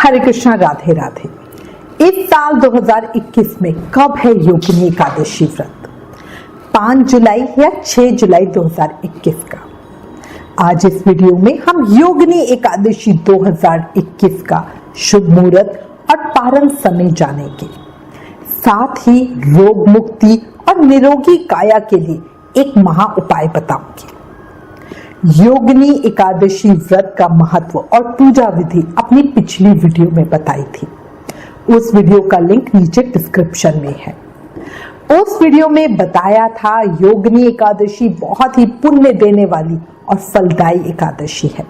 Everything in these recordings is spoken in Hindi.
हरे कृष्णा, राधे राधे। इस साल 2021 में कब है योगिनी एकादशी व्रत? 5 जुलाई या 6 जुलाई 2021 का? आज इस वीडियो में हम योगिनी एकादशी 2021 का शुभ मुहूर्त और पारण समय जानेंगे। साथ ही रोग मुक्ति और निरोगी काया के लिए एक महा उपाय बताऊंगी। योगिनी एकादशी व्रत का महत्व और पूजा विधि अपनी पिछली वीडियो में बताई थी। उस वीडियो का लिंक नीचे डिस्क्रिप्शन में है। उस वीडियो में बताया था योगिनी एकादशी बहुत ही पुण्य देने वाली और फलदायी एकादशी है।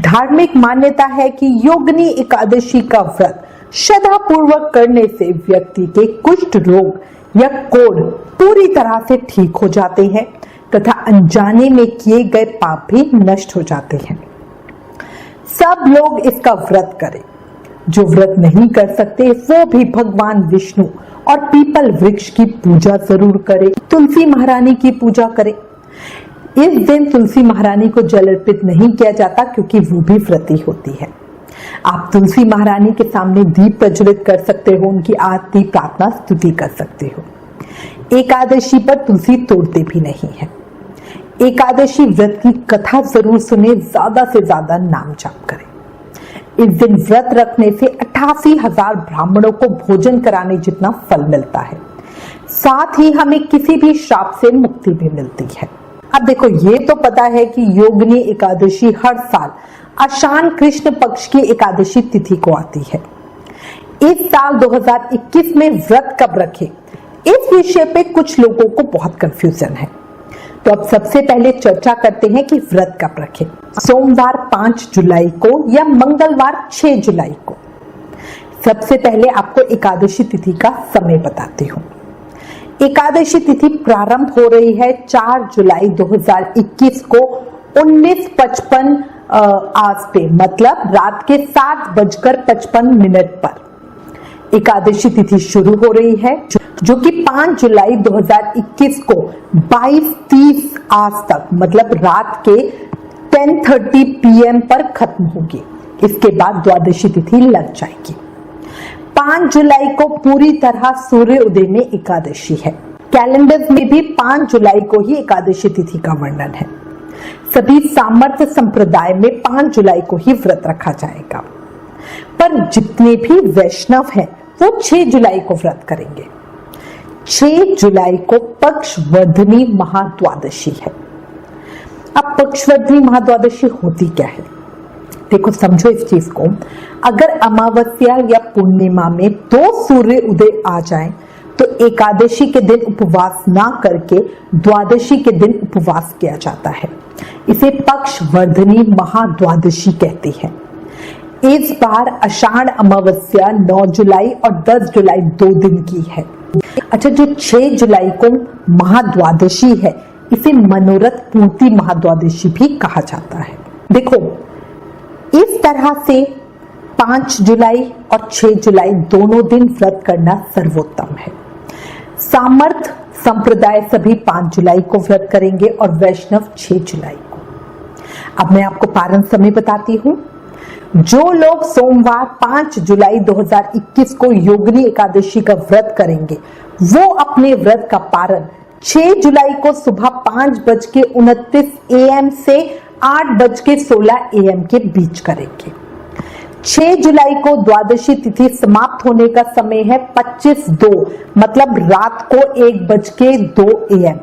धार्मिक मान्यता है कि योगिनी एकादशी का व्रत श्रद्धा पूर्वक करने से व्यक्ति के कुष्ठ रोग या कोढ़ पूरी तरह से ठीक हो जाते हैं तथा अनजाने में किए गए पाप भी नष्ट हो जाते हैं। सब लोग इसका व्रत करें। जो व्रत नहीं कर सकते वो भी भगवान विष्णु और पीपल वृक्ष की पूजा जरूर करें। तुलसी महारानी की पूजा करें। इस दिन तुलसी महारानी को जल अर्पित नहीं किया जाता क्योंकि वो भी व्रती होती है। आप तुलसी महारानी के सामने दीप प्रज्वलित कर सकते हो, उनकी आरती प्रार्थना स्तुति कर सकते हो। एकादशी पर तुलसी तोड़ते भी नहीं है। एकादशी व्रत की कथा जरूर सुने, ज्यादा से ज्यादा नाम जाप करें। इस दिन व्रत रखने से 88,000 ब्राह्मणों को भोजन कराने जितना फल मिलता है। साथ ही हमें किसी भी श्राप से मुक्ति भी मिलती है। अब देखो, ये तो पता है कि योगिनी एकादशी हर साल आषाढ़ कृष्ण पक्ष की एकादशी तिथि को आती है। इस साल 2021 में व्रत कब रखें, इस विषय पे कुछ लोगों को बहुत कंफ्यूजन है। तो अब सबसे पहले चर्चा करते हैं कि व्रत कब रखें। सोमवार 5 जुलाई को या मंगलवार 6 जुलाई को। सबसे पहले आपको एकादशी तिथि का समय बताती हूँ। एकादशी तिथि प्रारंभ हो रही है 4 जुलाई 2021 को 19:55 आज पे, मतलब रात के 7:55 पर एकादशी तिथि शुरू हो रही है, जो कि 5 जुलाई 2021 को 22:30 आज तक, मतलब रात के 10:30 PM पर खत्म होगी। इसके बाद द्वादशी तिथि लग जाएगी। 5 जुलाई को पूरी तरह सूर्य उदय में एकादशी है। कैलेंडर में भी 5 जुलाई को ही एकादशी तिथि का वर्णन है। सभी सामर्थ्य संप्रदाय में 5 जुलाई को ही व्रत रखा जाएगा, पर जितने भी वैष्णव हैं वो 6 जुलाई को व्रत करेंगे। 6 जुलाई को पक्षवर्धिनी महाद्वादशी है। अब पक्षवर्धिनी महाद्वादशी होती क्या है? देखो, समझो इस चीज को। अगर अमावस्या या पूर्णिमा में 2 सूर्य उदय आ जाएं, तो एकादशी के दिन उपवास ना करके द्वादशी के दिन उपवास किया जाता है। इसे पक्षवर्धिनी महाद्वादशी कहते हैं। इस बार आषाढ़ अमावस्या 9 जुलाई और 10 जुलाई 2 दिन की है। अच्छा, जो 6 जुलाई को महाद्वादशी है, इसे मनोरथ पूर्ति महाद्वादशी भी कहा जाता है। देखो, इस तरह से 5 जुलाई और 6 जुलाई दोनों दिन व्रत करना सर्वोत्तम है। सामर्थ संप्रदाय सभी 5 जुलाई को व्रत करेंगे और वैष्णव 6 जुलाई को। अब मैं आपको पारण समय बताती हूँ। जो लोग सोमवार 5 जुलाई 2021 को योगिनी एकादशी का व्रत करेंगे, वो अपने व्रत का पारण 6 जुलाई को सुबह 5:29 AM से 8:16 AM के बीच करेंगे। 6 जुलाई को द्वादशी तिथि समाप्त होने का समय है 25:02, मतलब रात को 1:02 AM।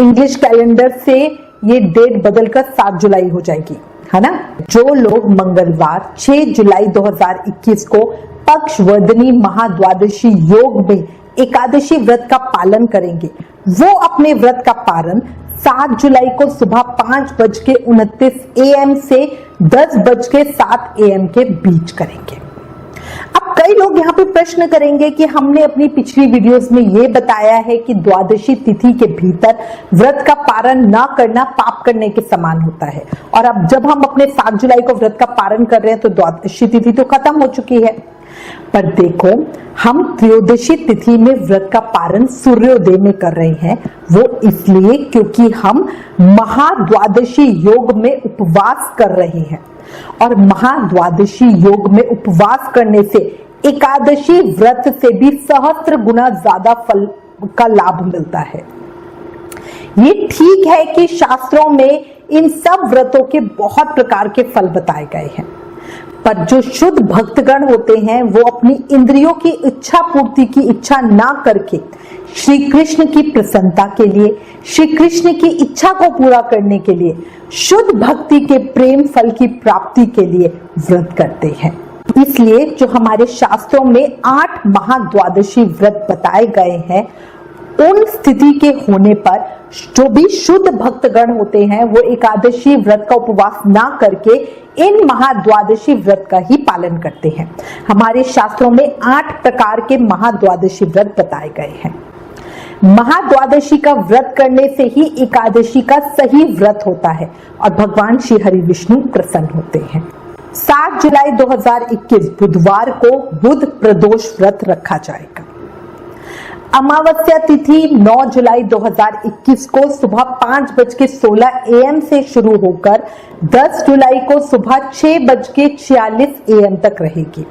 इंग्लिश कैलेंडर से ये डेट बदलकर 7 जुलाई हो जाएगी, है ना। जो लोग मंगलवार 6 जुलाई 2021 को पक्षवर्धिनी महाद्वादशी योग में एकादशी व्रत का पालन करेंगे, वो अपने व्रत का पारण 7 जुलाई को सुबह 5:29 AM से 10:07 AM के बीच करेंगे। अब कई लोग यहाँ पे प्रश्न करेंगे कि हमने अपनी पिछली वीडियोस में ये बताया है कि द्वादशी तिथि के भीतर व्रत का पारण ना करना पाप करने के समान होता है, और अब जब हम अपने 7 जुलाई को व्रत का पारण कर रहे हैं तो द्वादशी तिथि तो खत्म हो चुकी है। पर देखो, हम त्रयोदशी तिथि में व्रत का पारण सूर्योदय में कर रहे हैं। वो इसलिए क्योंकि हम महाद्वादशी योग में उपवास कर रहे हैं। और महाद्वादशी योग में उपवास करने से एकादशी व्रत से भी सहस्त्र गुना ज्यादा फल का लाभ मिलता है। ये ठीक है कि शास्त्रों में इन सब व्रतों के बहुत प्रकार के फल बताए गए हैं, पर जो शुद्ध भक्तगण होते हैं वो अपनी इंद्रियों की इच्छा पूर्ति की इच्छा ना करके श्री कृष्ण की प्रसन्नता के लिए, श्री कृष्ण की इच्छा को पूरा करने के लिए, शुद्ध भक्ति के प्रेम फल की प्राप्ति के लिए व्रत करते हैं। इसलिए जो हमारे शास्त्रों में 8 महाद्वादशी व्रत बताए गए हैं, उन स्थिति के होने पर जो भी शुद्ध भक्तगण होते हैं वो एकादशी व्रत का उपवास ना करके इन महाद्वादशी व्रत का ही पालन करते हैं। हमारे शास्त्रों में 8 प्रकार के महाद्वादशी व्रत बताए गए हैं। महाद्वादशी का व्रत करने से ही एकादशी का सही व्रत होता है और भगवान श्री हरि विष्णु प्रसन्न होते हैं। 7 जुलाई 2021 बुधवार को बुध प्रदोष व्रत रखा जाएगा। अमावस्या तिथि 9 जुलाई 2021 को सुबह 5:16 AM से शुरू होकर 10 जुलाई को सुबह 6:46 AM तक रहेगी।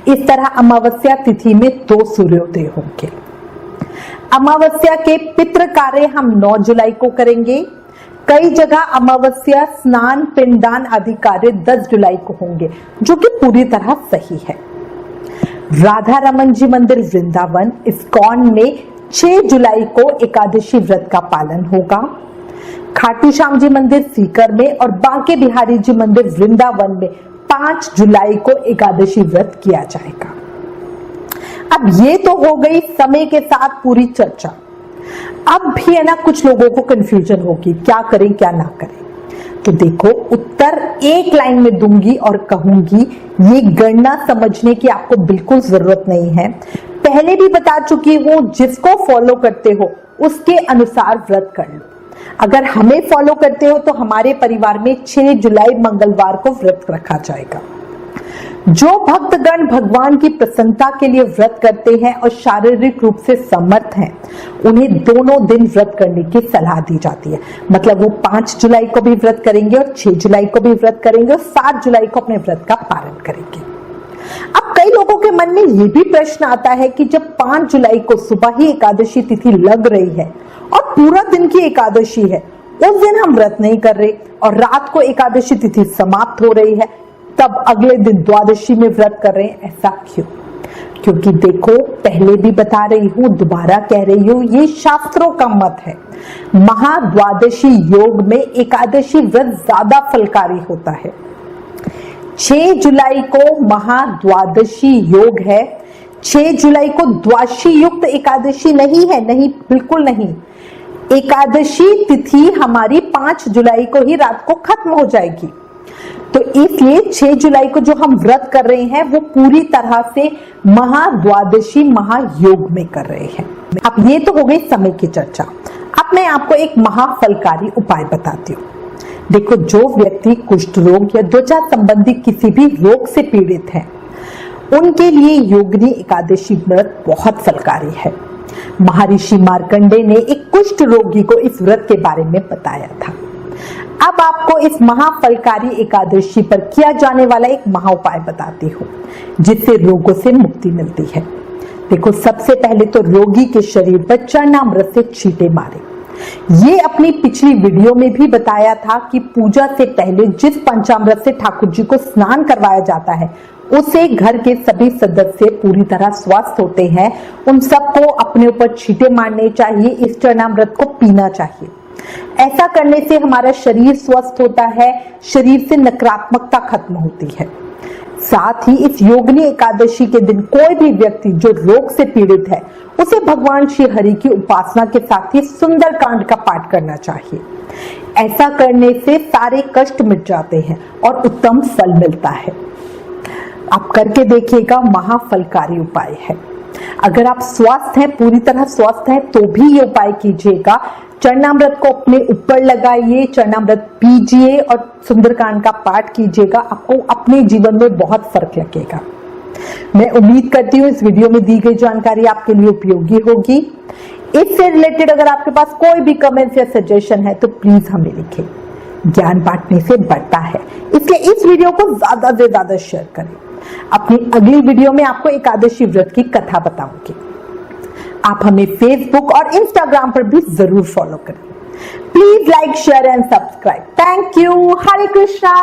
इस तरह अमावस्या तिथि में 2 सूर्योदय होंगे। अमावस्या के पितृ कार्य हम 9 जुलाई को करेंगे। कई जगह अमावस्या स्नान पिंडदान आदि कार्य 10 जुलाई को होंगे, जो कि पूरी तरह सही है। राधा रमन जी मंदिर वृंदावन इस्कॉन में 6 जुलाई को एकादशी व्रत का पालन होगा। खाटू श्याम जी मंदिर सीकर में और बांके बिहारी जी मंदिर वृंदावन में 5 जुलाई को एकादशी व्रत किया जाएगा। अब ये तो हो गई समय के साथ पूरी चर्चा। अब भी है ना, कुछ लोगों को कंफ्यूजन होगी, क्या करें क्या ना करें। तो देखो, उत्तर एक लाइन में दूंगी और कहूंगी, ये गणना समझने की आपको बिल्कुल जरूरत नहीं है। पहले भी बता चुकी हूं, जिसको फॉलो करते हो उसके अनुसार व्रत कर लो। अगर हमें फॉलो करते हो तो हमारे परिवार में 6 जुलाई मंगलवार को व्रत रखा जाएगा। जो भक्तगण भगवान की प्रसन्नता के लिए व्रत करते हैं और शारीरिक रूप से समर्थ हैं, उन्हें दोनों दिन व्रत करने की सलाह दी जाती है। मतलब वो 5 जुलाई को भी व्रत करेंगे और 6 जुलाई को भी व्रत करेंगे और 7 जुलाई को अपने व्रत का पालन करेंगे। अब कई लोगों के मन में ये भी प्रश्न आता है कि जब 5 जुलाई को सुबह ही एकादशी तिथि लग रही है और पूरा दिन की एकादशी है, उस दिन हम व्रत नहीं कर रहे और रात को एकादशी तिथि समाप्त हो रही है, तब अगले दिन द्वादशी में व्रत कर रहे हैं, ऐसा क्यों? क्योंकि देखो, पहले भी बता रही हूं, दोबारा कह रही हूं, ये शास्त्रों का मत है। महाद्वादशी योग में एकादशी व्रत ज्यादा फलकारी होता है। 6 जुलाई को महाद्वादशी योग है। 6 जुलाई को द्वादशी युक्त एकादशी नहीं है, नहीं, बिल्कुल नहीं। एकादशी तिथि हमारी 5 जुलाई को ही रात को खत्म हो जाएगी। तो इसलिए 6 जुलाई को जो हम व्रत कर रहे हैं वो पूरी तरह से महाद्वादशी महायोग में कर रहे हैं। अब ये तो हो गई समय की चर्चा। अब मैं आपको एक महाफलकारी उपाय बताती हूँ। देखो, जो व्यक्ति कुष्ठ रोग या त्वचा संबंधी किसी भी रोग से पीड़ित है, उनके लिए योगिनी एकादशी व्रत बहुत फलकारी है। महर्षि मार्कंडेय ने एक कुष्ठ रोगी को इस व्रत के बारे में बताया था। अब आपको इस महाफलकारी एकादशी पर किया जाने वाला एक महा उपाय बताती हूँ, जिससे रोगों से मुक्ति मिलती है। देखो, सबसे पहले तो रोगी के शरीर पर चरणामृत से छींटे मारे। ये अपनी पिछली वीडियो में भी बताया था कि पूजा से पहले जिस पंचामृत से ठाकुर जी को स्नान करवाया जाता है, उसे घर के सभी सदस्य पूरी तरह स्वस्थ होते हैं। उन सबको अपने ऊपर छींटे मारने चाहिए, इस चरणामृत को पीना चाहिए। ऐसा करने से हमारा शरीर स्वस्थ होता है, शरीर से नकारात्मकता खत्म होती है। साथ ही इस योगिनी एकादशी के दिन कोई भी व्यक्ति जो रोग से पीड़ित है, उसे भगवान श्री हरि की उपासना के साथ ही सुंदरकांड का पाठ करना चाहिए। ऐसा करने से सारे कष्ट मिट जाते हैं और उत्तम फल मिलता है। आप करके देखिएगा, महाफलकारी उपाय है। अगर आप स्वस्थ हैं, पूरी तरह स्वस्थ हैं, तो भी ये उपाय कीजिएगा। चरणामृत को अपने ऊपर लगाइए, चरणामृत पीजिए और सुंदरकांड का पाठ कीजिएगा। आपको अपने जीवन में बहुत फर्क लगेगा। मैं उम्मीद करती हूँ इस वीडियो में दी गई जानकारी आपके लिए उपयोगी होगी। इससे रिलेटेड अगर आपके पास कोई भी कमेंट्स या सजेशन है तो प्लीज हमें लिखें। ज्ञान बांटने से बढ़ता है, इसलिए इस वीडियो को ज्यादा से ज्यादा शेयर करें। अपनी अगली वीडियो में आपको एकादशी व्रत की कथा बताऊंगी। आप हमें फेसबुक और इंस्टाग्राम पर भी जरूर फॉलो करें। Please like, share and subscribe. Thank you. Hare Krishna.